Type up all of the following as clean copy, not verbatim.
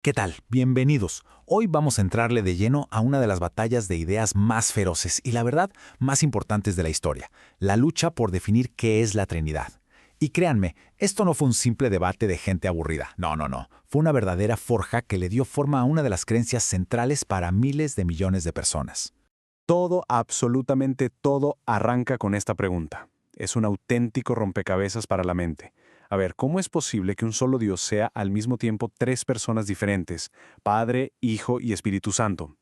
¿Qué tal? Bienvenidos. Hoy vamos a entrarle de lleno a una de las batallas de ideas más feroces y la verdad más importantes de la historia, la lucha por definir qué es la Trinidad. Y créanme, esto no fue un simple debate de gente aburrida, no, fue una verdadera forja que le dio forma a una de las creencias centrales para miles de millones de personas. Todo, absolutamente todo, arranca con esta pregunta. Es un auténtico rompecabezas para la mente. A ver, ¿cómo es posible que un solo Dios sea al mismo tiempo tres personas diferentes, Padre, Hijo y Espíritu Santo?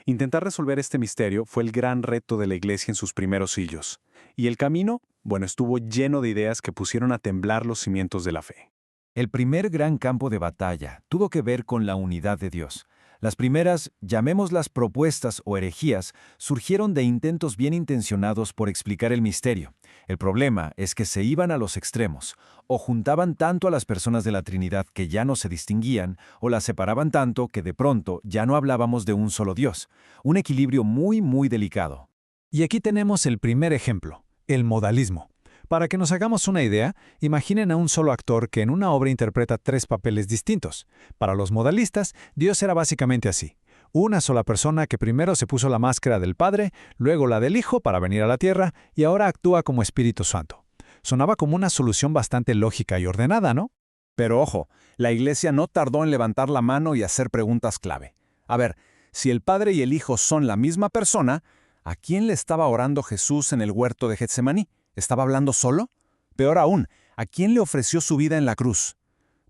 Intentar resolver este misterio fue el gran reto de la Iglesia en sus primeros siglos. Y el camino, bueno, estuvo lleno de ideas que pusieron a temblar los cimientos de la fe. El primer gran campo de batalla tuvo que ver con la unidad de Dios. Las primeras, llamémoslas propuestas o herejías, surgieron de intentos bien intencionados por explicar el misterio. El problema es que se iban a los extremos, o juntaban tanto a las personas de la Trinidad que ya no se distinguían, o las separaban tanto que de pronto ya no hablábamos de un solo Dios. Un equilibrio muy delicado. Y aquí tenemos el primer ejemplo, el modalismo. Para que nos hagamos una idea, imaginen a un solo actor que en una obra interpreta tres papeles distintos. Para los modalistas, Dios era básicamente así. Una sola persona que primero se puso la máscara del Padre, luego la del Hijo para venir a la tierra y ahora actúa como Espíritu Santo. Sonaba como una solución bastante lógica y ordenada, ¿no? Pero ojo, la Iglesia no tardó en levantar la mano y hacer preguntas clave. A ver, si el Padre y el Hijo son la misma persona, ¿a quién le estaba orando Jesús en el huerto de Getsemaní? ¿Estaba hablando solo? Peor aún, ¿a quién le ofreció su vida en la cruz?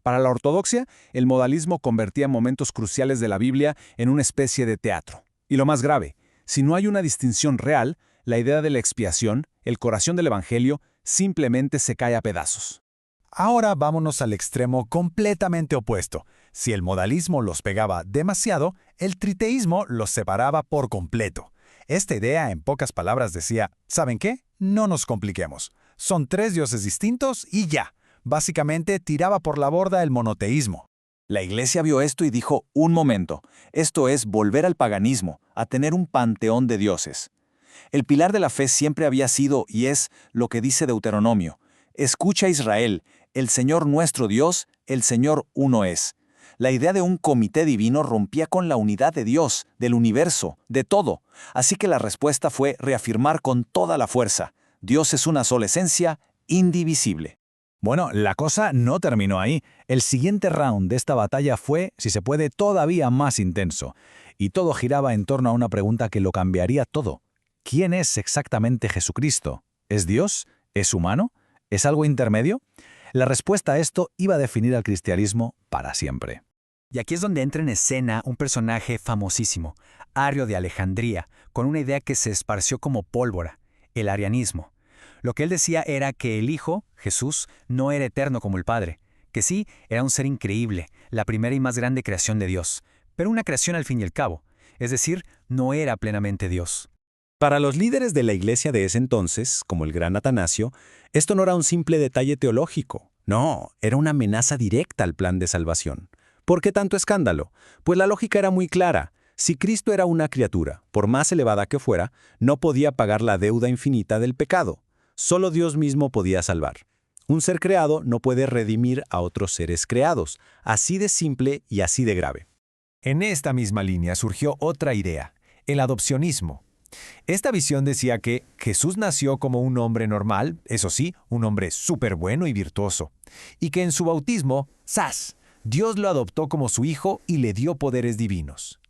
Para la ortodoxia, el modalismo convertía momentos cruciales de la Biblia en una especie de teatro. Y lo más grave, si no hay una distinción real, la idea de la expiación, el corazón del Evangelio, simplemente se cae a pedazos. Ahora vámonos al extremo completamente opuesto. Si el modalismo los pegaba demasiado, el triteísmo los separaba por completo. Esta idea, en pocas palabras, decía, ¿saben qué? No nos compliquemos. Son tres dioses distintos y ya. Básicamente tiraba por la borda el monoteísmo. La Iglesia vio esto y dijo, un momento, esto es volver al paganismo, a tener un panteón de dioses. El pilar de la fe siempre había sido y es lo que dice Deuteronomio. Escucha Israel, el Señor nuestro Dios, el Señor uno es. La idea de un comité divino rompía con la unidad de Dios, del universo, de todo. Así que la respuesta fue reafirmar con toda la fuerza. Dios es una sola esencia, indivisible. Bueno, la cosa no terminó ahí. El siguiente round de esta batalla fue, si se puede, todavía más intenso. Y todo giraba en torno a una pregunta que lo cambiaría todo. ¿Quién es exactamente Jesucristo? ¿Es Dios? ¿Es humano? ¿Es algo intermedio? La respuesta a esto iba a definir al cristianismo para siempre. Y aquí es donde entra en escena un personaje famosísimo, Ario de Alejandría, con una idea que se esparció como pólvora, el arianismo. Lo que él decía era que el Hijo, Jesús, no era eterno como el Padre, que sí, era un ser increíble, la primera y más grande creación de Dios, pero una creación al fin y al cabo, es decir, no era plenamente Dios. Para los líderes de la Iglesia de ese entonces, como el gran Atanasio, esto no era un simple detalle teológico. No, era una amenaza directa al plan de salvación. ¿Por qué tanto escándalo? Pues la lógica era muy clara. Si Cristo era una criatura, por más elevada que fuera, no podía pagar la deuda infinita del pecado. Solo Dios mismo podía salvar. Un ser creado no puede redimir a otros seres creados. Así de simple y así de grave. En esta misma línea surgió otra idea, el adopcionismo. Esta visión decía que Jesús nació como un hombre normal, eso sí, un hombre súper bueno y virtuoso, y que en su bautismo, ¡zas!, Dios lo adoptó como su hijo y le dio poderes divinos.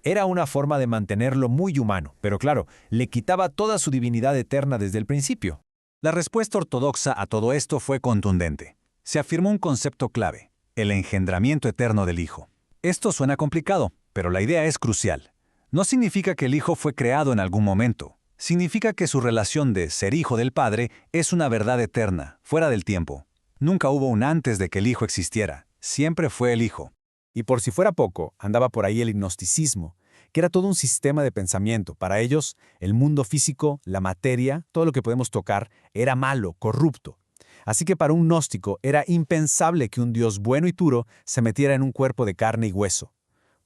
Era una forma de mantenerlo muy humano, pero claro, le quitaba toda su divinidad eterna desde el principio. La respuesta ortodoxa a todo esto fue contundente. Se afirmó un concepto clave, el engendramiento eterno del Hijo. Esto suena complicado, pero la idea es crucial. No significa que el Hijo fue creado en algún momento. Significa que su relación de ser hijo del Padre es una verdad eterna, fuera del tiempo. Nunca hubo un antes de que el Hijo existiera. Siempre fue el Hijo. Y por si fuera poco, andaba por ahí el gnosticismo, que era todo un sistema de pensamiento. Para ellos, el mundo físico, la materia, todo lo que podemos tocar, era malo, corrupto. Así que para un gnóstico era impensable que un Dios bueno y puro se metiera en un cuerpo de carne y hueso.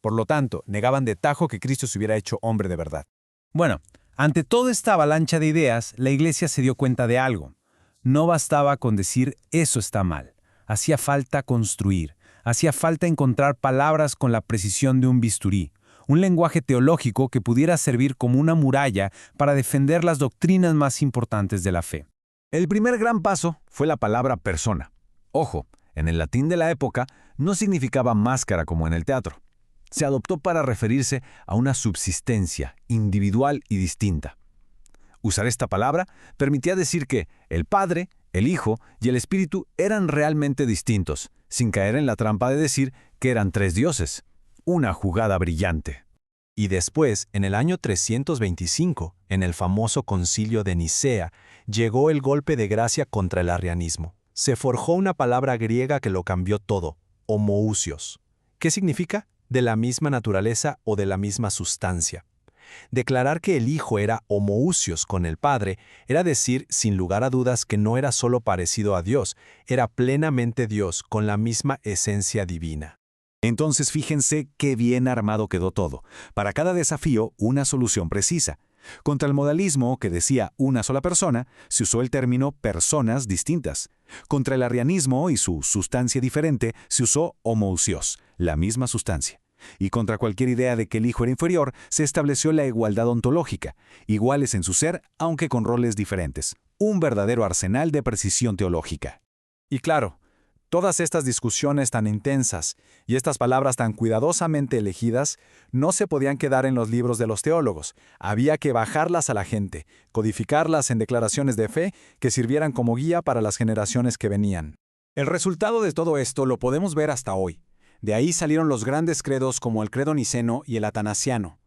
Por lo tanto, negaban de tajo que Cristo se hubiera hecho hombre de verdad. Bueno, ante toda esta avalancha de ideas, la Iglesia se dio cuenta de algo. No bastaba con decir eso está mal. Hacía falta construir. Hacía falta encontrar palabras con la precisión de un bisturí, un lenguaje teológico que pudiera servir como una muralla para defender las doctrinas más importantes de la fe. El primer gran paso fue la palabra persona. Ojo, en el latín de la época no significaba máscara como en el teatro. Se adoptó para referirse a una subsistencia individual y distinta. Usar esta palabra permitía decir que el Padre, el Hijo y el Espíritu eran realmente distintos, sin caer en la trampa de decir que eran tres dioses. Una jugada brillante. Y después, en el año 325, en el famoso concilio de Nicea, llegó el golpe de gracia contra el arrianismo. Se forjó una palabra griega que lo cambió todo, homoousios. ¿Qué significa? De la misma naturaleza o de la misma sustancia. Declarar que el Hijo era homoousios con el Padre era decir, sin lugar a dudas, que no era solo parecido a Dios, era plenamente Dios con la misma esencia divina. Entonces fíjense qué bien armado quedó todo. Para cada desafío, una solución precisa. Contra el modalismo, que decía una sola persona, se usó el término personas distintas. Contra el arrianismo y su sustancia diferente, se usó homoousios, la misma sustancia. Y contra cualquier idea de que el Hijo era inferior, se estableció la igualdad ontológica, iguales en su ser, aunque con roles diferentes. Un verdadero arsenal de precisión teológica. Y claro, todas estas discusiones tan intensas y estas palabras tan cuidadosamente elegidas no se podían quedar en los libros de los teólogos. Había que bajarlas a la gente, codificarlas en declaraciones de fe que sirvieran como guía para las generaciones que venían. El resultado de todo esto lo podemos ver hasta hoy. De ahí salieron los grandes credos como el credo niceno y el atanasiano.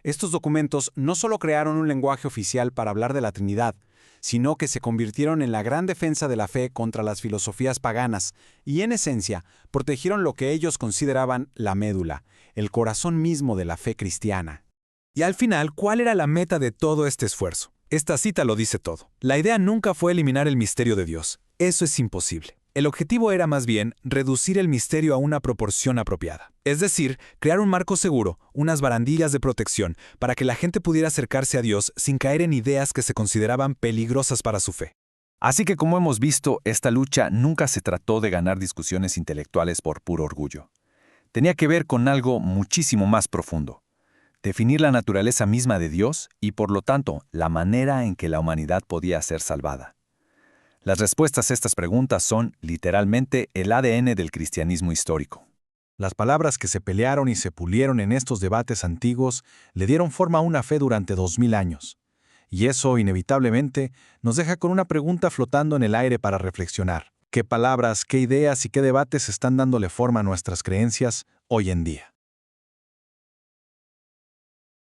Estos documentos no solo crearon un lenguaje oficial para hablar de la Trinidad, sino que se convirtieron en la gran defensa de la fe contra las filosofías paganas y, en esencia, protegieron lo que ellos consideraban la médula, el corazón mismo de la fe cristiana. Y al final, ¿cuál era la meta de todo este esfuerzo? Esta cita lo dice todo. La idea nunca fue eliminar el misterio de Dios. Eso es imposible. El objetivo era más bien reducir el misterio a una proporción apropiada. Es decir, crear un marco seguro, unas barandillas de protección, para que la gente pudiera acercarse a Dios sin caer en ideas que se consideraban peligrosas para su fe. Así que, como hemos visto, esta lucha nunca se trató de ganar discusiones intelectuales por puro orgullo. Tenía que ver con algo muchísimo más profundo. Definir la naturaleza misma de Dios y, por lo tanto, la manera en que la humanidad podía ser salvada. Las respuestas a estas preguntas son, literalmente, el ADN del cristianismo histórico. Las palabras que se pelearon y se pulieron en estos debates antiguos le dieron forma a una fe durante 2000 años. Y eso, inevitablemente, nos deja con una pregunta flotando en el aire para reflexionar. ¿Qué palabras, qué ideas y qué debates están dándole forma a nuestras creencias hoy en día?